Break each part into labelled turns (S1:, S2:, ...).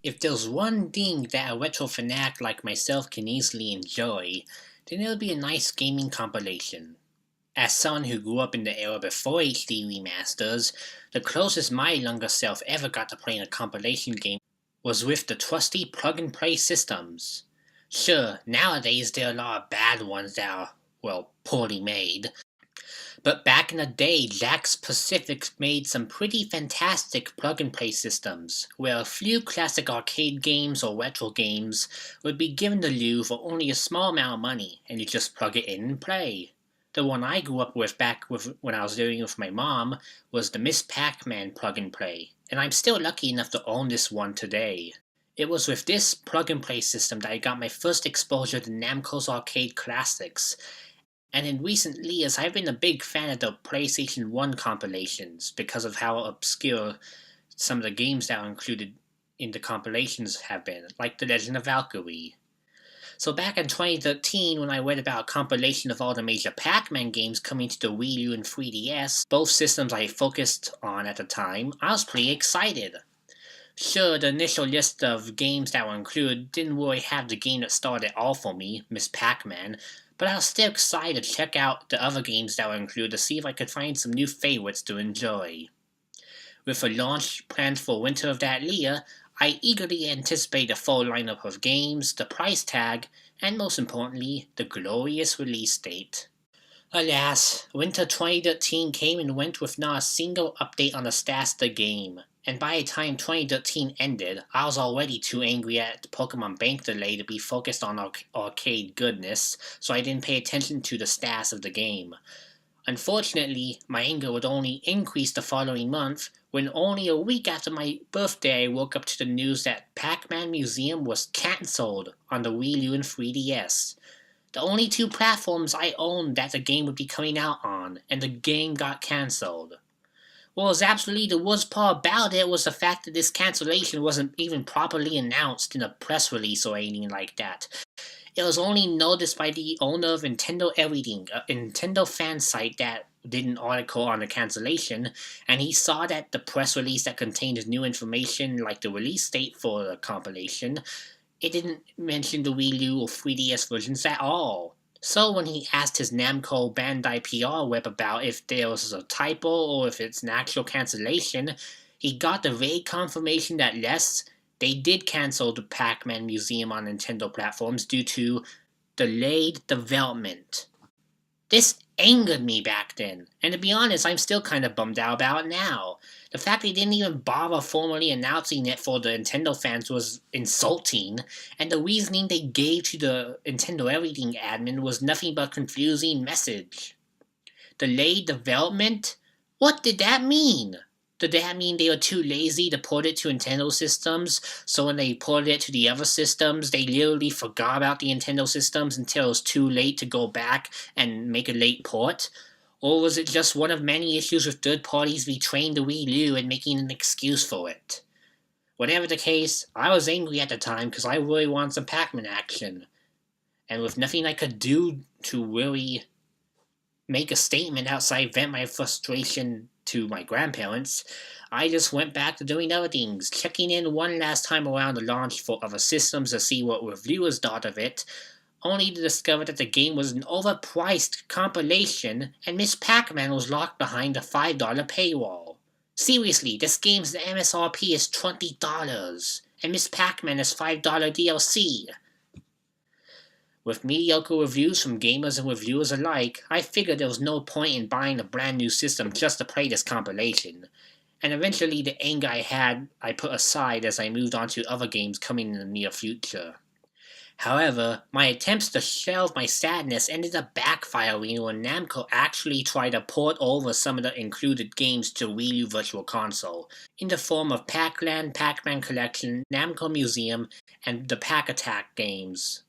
S1: If there's one thing that a retro fanatic like myself can easily enjoy, then it'll be a nice gaming compilation. As someone who grew up in the era before HD remasters, the closest my younger self ever got to playing a compilation game was with the trusty plug-and-play systems. Sure, nowadays there are a lot of bad ones that are, well, poorly made, but back in the day, Jack's Pacific made some pretty fantastic plug-and-play systems, where a few classic arcade games or retro games would be given to you for only a small amount of money, and you just plug it in and play. The one I grew up with when I was living with my mom was the Miss Pac-Man plug-and-play, and I'm still lucky enough to own this one today. It was with this plug-and-play system that I got my first exposure to Namco's arcade classics, and in recent years I've been a big fan of the PlayStation 1 compilations because of how obscure some of the games that are included in the compilations have been, like The Legend of Valkyrie. So back in 2013, when I read about a compilation of all the major Pac-Man games coming to the Wii U and 3DS, both systems I focused on at the time, I was pretty excited. Sure, the initial list of games that were included didn't really have the game that started it all for me, Miss Pac-Man, but I was still excited to check out the other games that were included to see if I could find some new favorites to enjoy. With a launch planned for winter of that year, I eagerly anticipated the full lineup of games, the price tag, and most importantly, the glorious release date. Alas, winter 2013 came and went with not a single update on the status of the game, and by the time 2013 ended, I was already too angry at the Pokemon Bank delay to be focused on arcade goodness, so I didn't pay attention to the status of the game. Unfortunately, my anger would only increase the following month, when only a week after my birthday I woke up to the news that Pac-Man Museum was cancelled on the Wii U and 3DS. The only two platforms I owned that the game would be coming out on, and the game got cancelled. What was absolutely the worst part about it was the fact that this cancellation wasn't even properly announced in a press release or anything like that. It was only noticed by the owner of Nintendo Everything, a Nintendo fan site that did an article on the cancellation, and he saw that the press release that contained new information like the release date for the compilation, it didn't mention the Wii U or 3DS versions at all. So when he asked his Namco Bandai PR rep about if there was a typo or if it's an actual cancellation, he got the vague confirmation that yes, they did cancel the Pac-Man Museum on Nintendo platforms due to delayed development. This angered me back then, and to be honest, I'm still kind of bummed out about it now. The fact they didn't even bother formally announcing it for the Nintendo fans was insulting, and the reasoning they gave to the Nintendo Everything admin was nothing but a confusing message. Delayed development? What did that mean? Did that mean they were too lazy to port it to Nintendo systems, so when they ported it to the other systems, they literally forgot about the Nintendo systems until it was too late to go back and make a late port? Or was it just one of many issues with third parties betraying the Wii U and making an excuse for it? Whatever the case, I was angry at the time because I really wanted some Pac-Man action. And with nothing I could do to really make a statement outside vent my frustration to my grandparents, I just went back to doing other things, checking in one last time around the launch for other systems to see what reviewers thought of it, only to discover that the game was an overpriced compilation and Miss Pac-Man was locked behind a $5 paywall. Seriously, this game's MSRP is $20, and Miss Pac-Man is $5 DLC. With mediocre reviews from gamers and reviewers alike, I figured there was no point in buying a brand new system just to play this compilation, and eventually the anger I put aside as I moved on to other games coming in the near future. However, my attempts to shelve my sadness ended up backfiring when Namco actually tried to port over some of the included games to Wii U Virtual Console, in the form of Pac-Land, Pac-Man Collection, Namco Museum, and the Pac-Attack games.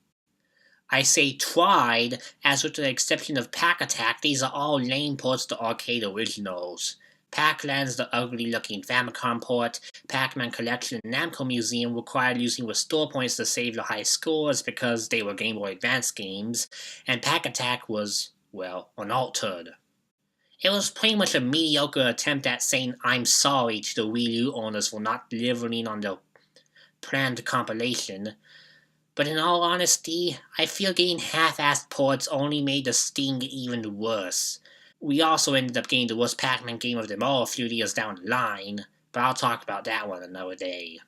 S1: I say tried, as with the exception of Pac-Attack, these are all lame ports to arcade originals. Pac-Land's the ugly-looking Famicom port, Pac-Man Collection and Namco Museum required using restore points to save the high scores because they were Game Boy Advance games, and Pac-Attack was, well, unaltered. It was pretty much a mediocre attempt at saying I'm sorry to the Wii U owners for not delivering on the planned compilation. But in all honesty, I feel getting half-assed ports only made the sting even worse. We also ended up getting the worst Pac-Man game of them all a few years down the line, but I'll talk about that one another day.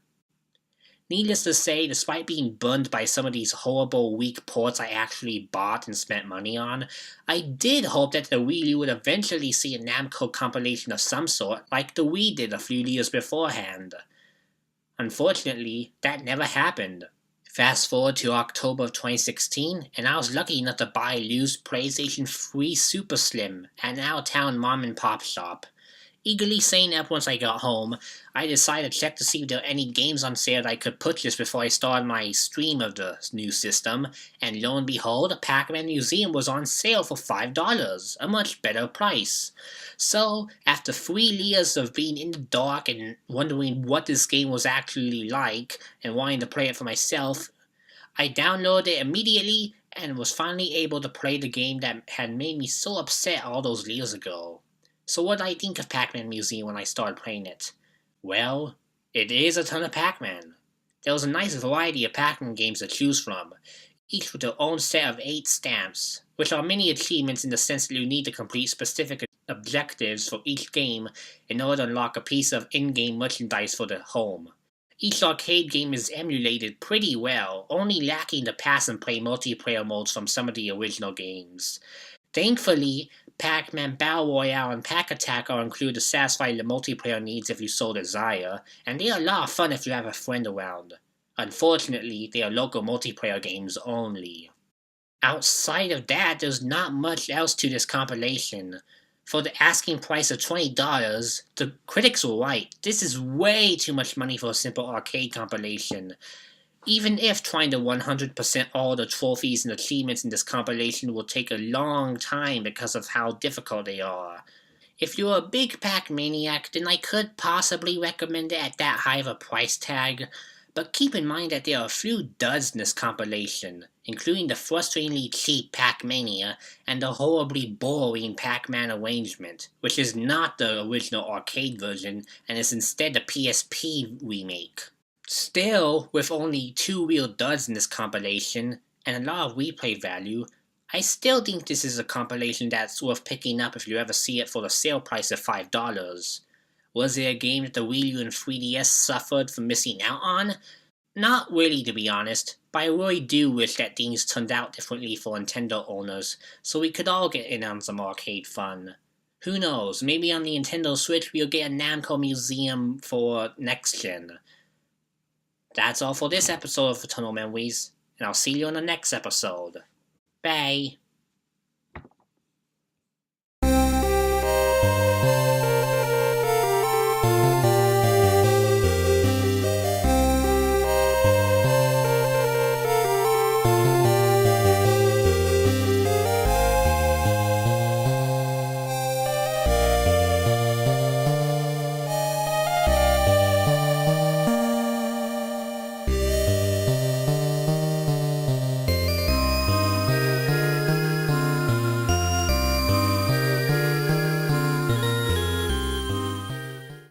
S1: Needless to say, despite being burned by some of these horrible, weak ports I actually bought and spent money on, I did hope that the Wii U would eventually see a Namco compilation of some sort, like the Wii did a few years beforehand. Unfortunately, that never happened. Fast forward to October of 2016, and I was lucky enough to buy a used PlayStation 3 Super Slim at an out-of-town mom-and-pop shop. Eagerly saying up once I got home, I decided to check to see if there were any games on sale that I could purchase before I started my stream of the new system, and lo and behold, Pac-Man Museum was on sale for $5, a much better price. So, after 3 years of being in the dark and wondering what this game was actually like, and wanting to play it for myself, I downloaded it immediately, and was finally able to play the game that had made me so upset all those years ago. So what did I think of Pac-Man Museum when I started playing it? Well, it is a ton of Pac-Man. There was a nice variety of Pac-Man games to choose from, each with their own set of 8 stamps, which are mini achievements in the sense that you need to complete specific objectives for each game in order to unlock a piece of in-game merchandise for the home. Each arcade game is emulated pretty well, only lacking the pass and play multiplayer modes from some of the original games. Thankfully, Pac-Man Battle Royale and Pac-Attack are included to satisfy the multiplayer needs if you so desire, and they are a lot of fun if you have a friend around. Unfortunately, they are local multiplayer games only. Outside of that, there's not much else to this compilation. For the asking price of $20, the critics were right. This is way too much money for a simple arcade compilation. Even if trying to 100% all the trophies and achievements in this compilation will take a long time because of how difficult they are. If you're a big Pac-Maniac, then I could possibly recommend it at that high of a price tag, but keep in mind that there are a few duds in this compilation, including the frustratingly cheap Pac-Mania and the horribly boring Pac-Man arrangement, which is not the original arcade version and is instead the PSP remake. Still, with only 2 real duds in this compilation, and a lot of replay value, I still think this is a compilation that's worth picking up if you ever see it for the sale price of $5. Was it a game that the Wii U and 3DS suffered from missing out on? Not really, to be honest, but I really do wish that things turned out differently for Nintendo owners, so we could all get in on some arcade fun. Who knows, maybe on the Nintendo Switch we'll get a Namco Museum for next gen. That's all for this episode of Eternal Memories, and I'll see you on the next episode. Bye!